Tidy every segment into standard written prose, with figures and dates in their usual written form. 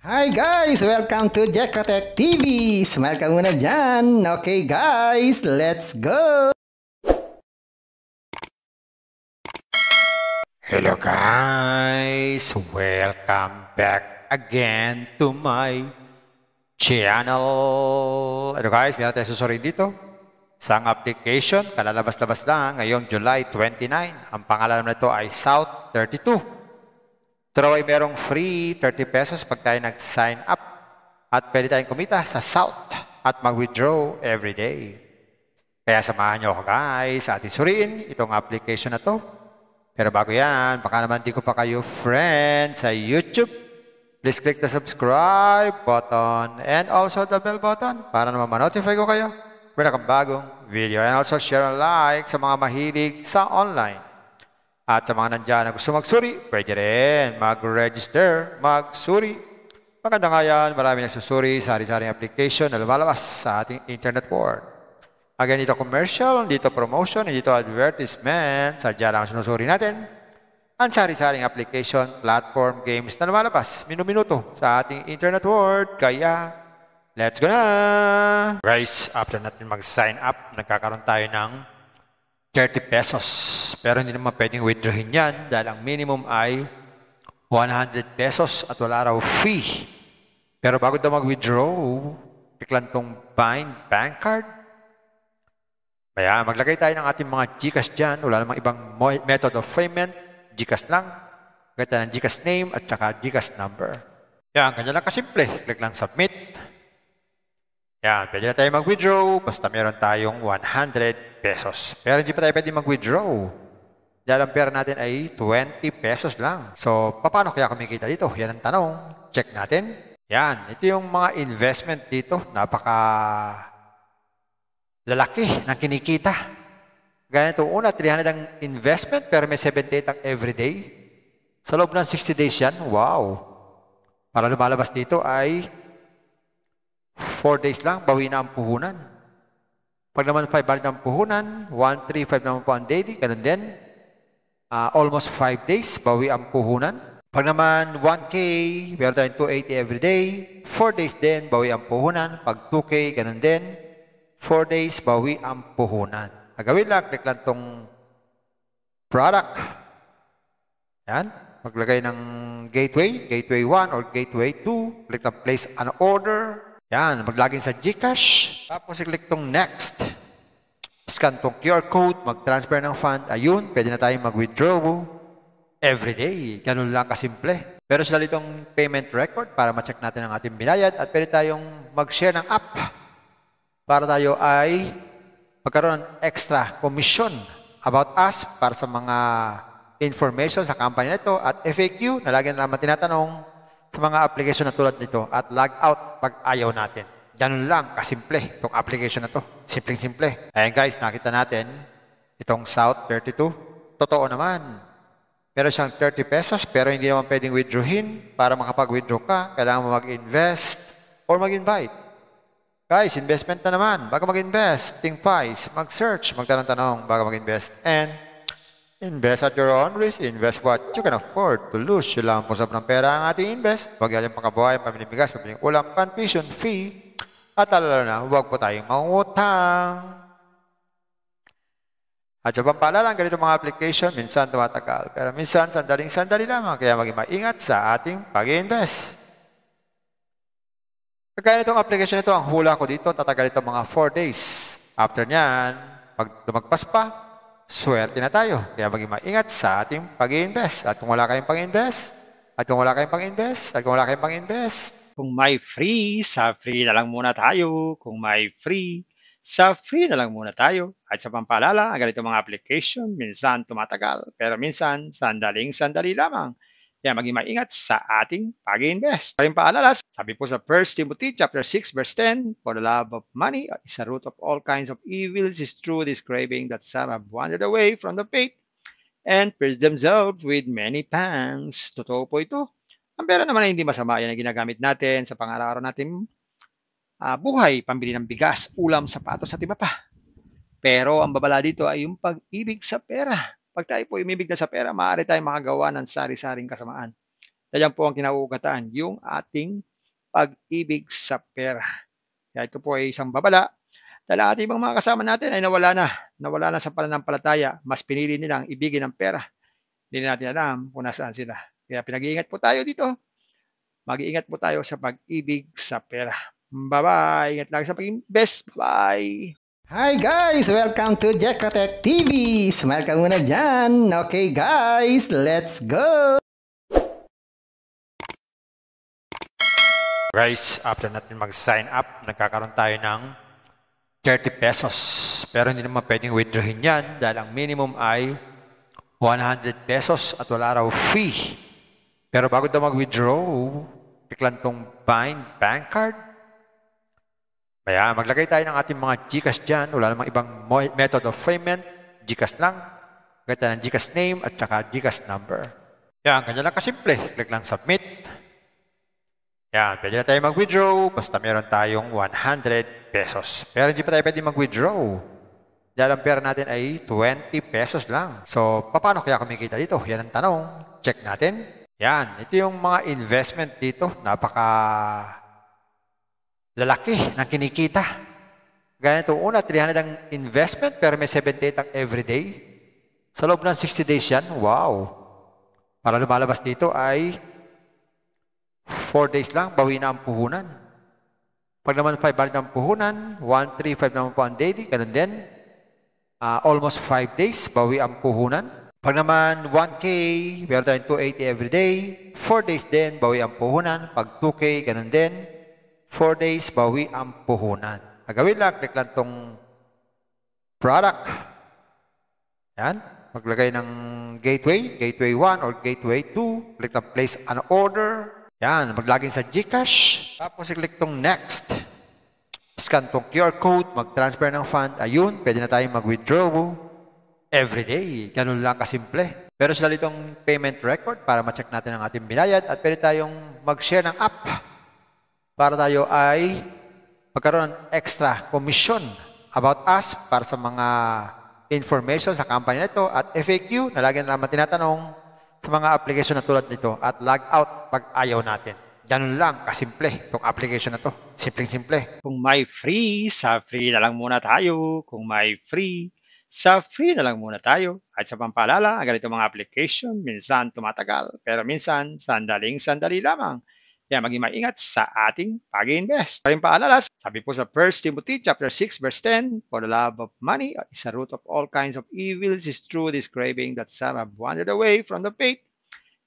Hi guys! Welcome to Jekotech TV! Smile ka muna dyan! Okay guys, let's go! Hello guys! Welcome back again to my channel. Ano guys, meron tayong susurin dito. Isang application, kalalabas-labas lang ngayong July 29. Ang pangalan nito ay South 32. Pero ay merong free 30 pesos pag tayo nag-sign up. At pwede tayong kumita sa South at mag-withdraw every day. Kaya samahan nyo ako guys sa ating suriin itong application na to. Pero bago yan, baka naman di ko pa kayo friend sa YouTube. Please click the subscribe button and also the bell button para naman ma-notify ko kayo meron akong bagong video. And also share and like sa mga mahilig sa online. At sa mga nandyan na gusto magsuri, pwede rin mag-register, magsuri. Maganda nga yan, marami nagsusuri sa sari-saring application na lumalabas sa ating internet world. Again, dito commercial, dito promotion, dito advertisement. Sadya lang sinusuri natin ang sari-saring application, platform, games na lumalabas minuminuto sa ating internet world. Kaya, let's go na! Guys, after natin mag-sign up, nagkakaroon tayo ng 30 pesos. Pero hindi naman pwedeng withdrawin yan dahil ang minimum ay 100 pesos at wala raw fee. Pero bago daw mag-withdraw, click lang tong bind bank card. Kaya maglagay tayo ng ating mga GCash dyan. Wala namang ibang method of payment. GCash lang. Maglagay tayo ng GCash name at saka GCash number. Yan, ganyan lang kasimple. Click lang submit. Yan, pwede na tayo mag-withdraw basta meron tayong 100 pesos. Pero hindi pa tayo pwede mag-withdraw. Dahil ang pera natin ay 20 pesos lang. So, paano kaya kumikita dito? Yan ang tanong. Check natin. Yan, ito yung mga investment dito. Napaka lalaki ng kinikita. Gaya itong una, 300 ang investment pero may 78 ang everyday. Sa loob ng 60 days yan, wow. Para lumalabas dito ay 4 days lang, bawi na ang puhunan. Pag naman 5 balik ang puhunan, 135 naman po ang daily, ganun din. Almost 5 days, bawi ang puhunan. Pag naman 1K, meron tayong 280 every day. 4 days din, bawi ang puhunan. Pag 2K, ganun din. 4 days, bawi ang puhunan. Nagawin lang, click lang itong product. Yan, maglagay ng gateway, gateway 1 or gateway 2. Click lang place an order. Yan, maglagin sa GCash. Tapos i-click itong next. Scan itong QR code, mag-transfer ng fund. Ayun, pwede na tayong mag-withdraw everyday. Ganun lang kasimple. Pero sila itong payment record para ma-check natin ang ating binayad at pwede tayong mag-share ng app para tayo ay magkaroon ng extra commission about us para sa mga information sa company na ito at FAQ na lagi na naman tinatanong sa mga application na tulad nito at log out pag ayaw natin. Ganun lang kasimple itong application na to. Simpleng-simple. Ayan guys, nakita natin itong South 32. Totoo naman. Meron siyang 30 pesos pero hindi naman pwedeng withdrawin. Para makapag-withdraw ka, kailangan mo mag-invest or mag-invite. Guys, investment na naman. Bago mag-invest, think twice, mag-search, magtanong-tanong bago mag-invest. And invest at your own risk. Invest what you can afford to lose. Yun lang po sobrang pera ang ating invest. Huwag yung pangkabuhay, pamiling bigas, pamiling ulam, tuition fee. At alala na, huwag po tayong mangutang. At sa pampaalala, ganito mga application, minsan tumatagal. Pero minsan, sandaling-sandali lamang. Kaya maging maingat sa ating pag-invest. Kagaya nitong application nito, ang hula ko dito, tatagal ito mga 4 days. After nyan, pag lumagpas pa, swerte na tayo. Kaya maging maingat sa ating pag-invest. At kung wala kayong pag-invest, Kung may free, sa free na lang muna tayo. Kung may free, sa free na lang muna tayo. At sa pampaalala, ang ganito mga application, minsan tumatagal. Pero minsan, sandaling-sandali lamang. Kaya maging maingat sa ating pag-invest. Paring paalala, sabi po sa 1 Timothy chapter 6 verse 10, for the love of money is a root of all kinds of evils, is true this craving that some have wandered away from the faith and pierced themselves with many pangs. Totoo po ito. Ang pera naman ay hindi masama. Yan ang ginagamit natin sa pang-araw-araw natin buhay, pambili ng bigas, ulam, sapatos at iba pa. Pero ang babala dito ay yung pag-ibig sa pera. Pag tayo po umibig na sa pera, maaari tayong makagawa ng sari-saring kasamaan. Dahil po ang kinauugataan, yung ating pag-ibig sa pera. Kaya ito po ay isang babala dahil ang ating ibang mga kasama natin ay nawala na sa pananampalataya, mas pinili nilang ibigin ang pera. Hindi na natin alam kung nasaan sila. Kaya pinag-iingat po tayo dito. Mag-iingat po tayo sa pag-ibig sa pera. Bye-bye! Ingat lagi sa pag-invest. Bye! Hi guys! Welcome to Jekotech TV! Smile ka muna dyan! Okay guys, let's go! Guys, after natin mag-sign up, nagkakaroon tayo ng 30 pesos. Pero hindi naman pwedeng withdrawin yan dahil ang minimum ay 100 pesos at wala raw fee. Pero bago daw mag-withdraw, click lang tong bind bank card. Kaya maglagay tayo ng ating mga GCash dyan. Wala namang ibang method of payment. GCash lang. Maglagay tayo ng GCash name at saka GCash number. Yan, ganyan lang kasimple. Click lang submit. Yan, pwede na tayo mag-withdraw. Basta meron tayong 100 pesos. Pero hindi pa tayo pwede mag-withdraw. Dahil ang pera natin ay 20 pesos lang. So, paano kaya kumikita dito? Yan ang tanong. Check natin. Yan, ito yung mga investment dito. Lalaki ng kinikita. Gaya itong una, 300 ang investment pero may 78 ang everyday. Sa loob ng 60 days yan, wow. Para lumalabas dito ay 4 days lang, bawi na ang puhunan. Pag naman 500 ang puhunan, 135 naman po ang daily, ganun din. Almost 5 days, bawi ang puhunan. Pag naman 1K, meron tayong 280 everyday. 4 days din, bawi ang puhunan. Pag 2K, ganun din. 4 days, bawi ang puhunan. Nagawin lang, click lang itong product. Yan. Maglagay ng gateway, gateway 1 or gateway 2. Click lang place an order. Yan. Maglagin sa GCash. Tapos i-click itong next. Scan itong QR code, mag-transfer ng fund. Ayun, pwede na tayong mag-withdraw everyday. Ganun lang kasimple. Pero sila itong payment record para ma-check natin ang ating binayad at pwede tayong mag-share ng app para tayo ay magkaroon ng extra commission about us para sa mga information sa company na ito at FAQ na lagi na naman tinatanong sa mga application na tulad nito at log out pag ayaw natin. Ganun lang kasimple itong application na to. Simpleng-simple. Kung may free, sa free na lang muna tayo. Kung may free, sa free na lang muna tayo. At sa pampaalala, ang ganito mga application, minsan tumatagal, pero minsan sandaling-sandali lamang. Kaya maging maingat sa ating pag-invest. Paring paalala, sabi po sa 1 Timothy chapter 6 verse 10, for the love of money is a root of all kinds of evils, is true this craving that some have wandered away from the faith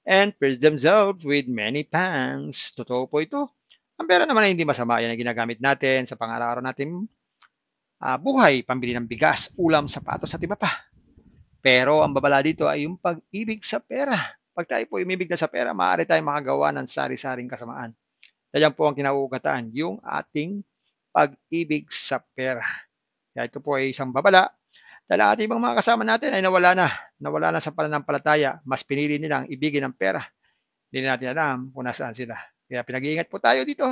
and pierced themselves with many pangs. Totoo po ito. Ang pera naman ay hindi masama. Yan ang ginagamit natin sa pang-araw-araw natin buhay, pambili ng bigas, ulam, sapatos at iba pa. Pero ang babala dito ay yung pag-ibig sa pera. Pag tayo po umibig na sa pera, maaari tayong makagawa ng sari-saring kasamaan. Yan po ang kinauugatan, yung ating pag-ibig sa pera. Kaya ito po ay isang babala. Dahil ang ating ibang mga kasama natin ay nawala na sa pananampalataya, mas pinili nilang ibigin ang pera. Hindi na natin alam kung nasaan sila. Kaya pinag-iingat po tayo dito.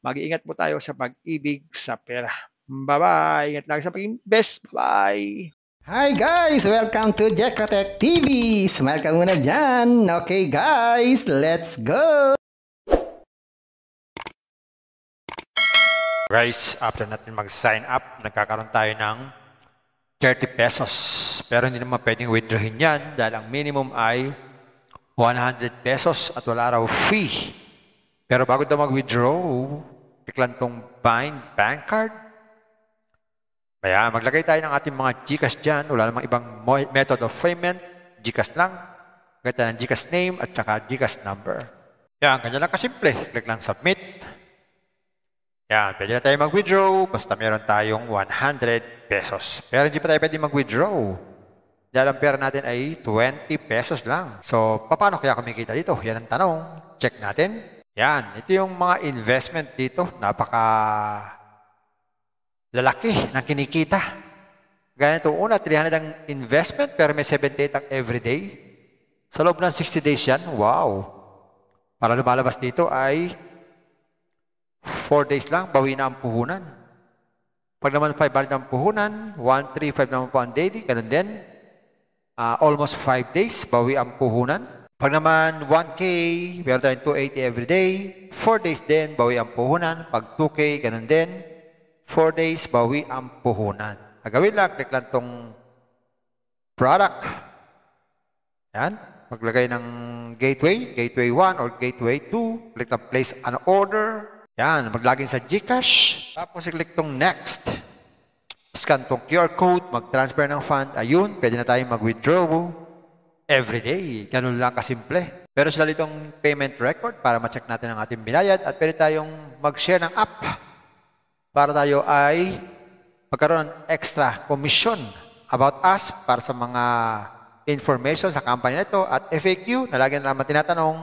Mag-iingat po tayo sa pag-ibig sa pera. Bye-bye! Ingat lagi sa pag-invest. Bye! Hi guys! Welcome to Jekotech TV! Smile ka muna dyan! Okay guys, let's go! Guys, after natin mag-sign up, nagkakaroon tayo ng 30 pesos. Pero hindi naman pwedeng withdrawin yan dahil ang minimum ay 100 pesos at wala raw fee. Pero bago daw mag-withdraw, click lang itong bind bank card. Kaya maglagay tayo ng ating mga GCash dyan. Wala namang ibang method of payment. GCash lang. Maglagay tayo ng GCash name at saka GCash number. Yan, ganyan lang kasimple. Click lang submit. Yan, pwede na tayo mag-withdraw. Basta meron tayong 100 pesos. Pero hindi pa tayo pwede mag-withdraw. Dahil ang pera natin ay 20 pesos lang. So, paano kaya kumikita dito? Yan ang tanong. Check natin. Yan, ito yung mga investment dito. Lalaki ng kinikita. Gaya itong una, 300 ang investment pero may 78 ang everyday. Sa loob ng 60 days yan, wow. Para lumalabas dito ay 4 days lang, bawi na ang puhunan. Pag naman 500 ang puhunan, 135 naman po ang daily, ganun din. Almost 5 days, bawi ang puhunan. Pag naman 1K, meron tayong 280 every day. 4 days din, bawi ang puhunan. Pag 2K, ganun din. 4 days, bawi ang puhunan. Gagawin lang, click lang tong product. Yan. Maglagay ng gateway, gateway 1 or gateway 2. Click lang place an order. Yan. Maglagin sa GCash. Tapos i-click tong next. Scan tong QR code, mag-transfer ng fund. Ayun, pwede na tayong mag-withdraw everyday. Ganun lang kasimple. Pero sila itong payment record para ma-check natin ang ating binayad at pwede tayong mag-share ng app para tayo ay magkaroon ng extra commission about us para sa mga information sa company na ito at FAQ na lagi na naman tinatanong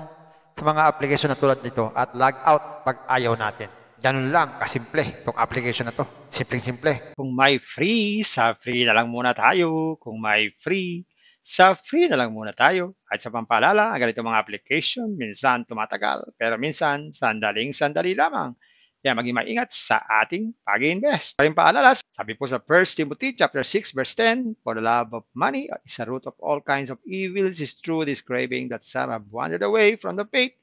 sa mga application na tulad nito at log out pag ayaw natin. Ganun lang kasimple itong application na to. Simpleng-simple. Kung may free, sa free na lang muna tayo. Kung may free, sa free na lang muna tayo. At sa pampaalala, ang ganito mga application, minsan tumatagal, pero minsan sandaling-sandali lamang. Kaya maging maingat sa ating pag-invest. Paring paalala, sabi po sa 1 Timothy chapter 6 verse 10, for the love of money is a root of all kinds of evils, is true this craving that some have wandered away from the faith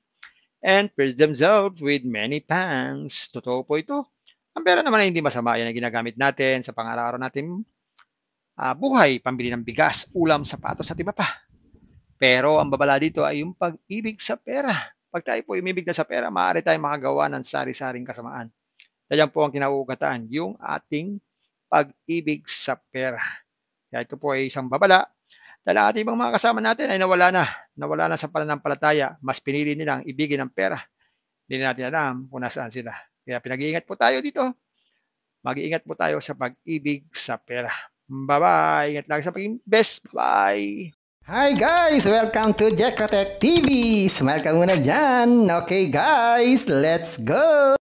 and pierced themselves with many pangs. Totoo po ito. Ang pera naman ay hindi masama. Yan ang ginagamit natin sa pang-araw-araw natin buhay, pambili ng bigas, ulam, sapatos at iba pa. Pero ang babala dito ay yung pag-ibig sa pera. Pag tayo po umibig na sa pera, maaari tayong makagawa ng sari-saring kasamaan. Yan po ang kinauugataan, yung ating pag-ibig sa pera. Kaya ito po ay isang babala. Dahil ang ating ibang mga kasama natin ay nawala na sa pananampalataya. Mas pinili nilang ibigin ang pera. Hindi na natin alam kung nasaan sila. Kaya pinag-iingat po tayo dito. Mag-iingat po tayo sa pag-ibig sa pera. Bye-bye. Ingat lagi sa pag-invest. Bye. Hi guys! Welcome to Jekotech TV! Smile ka muna dyan! Okay guys, let's go!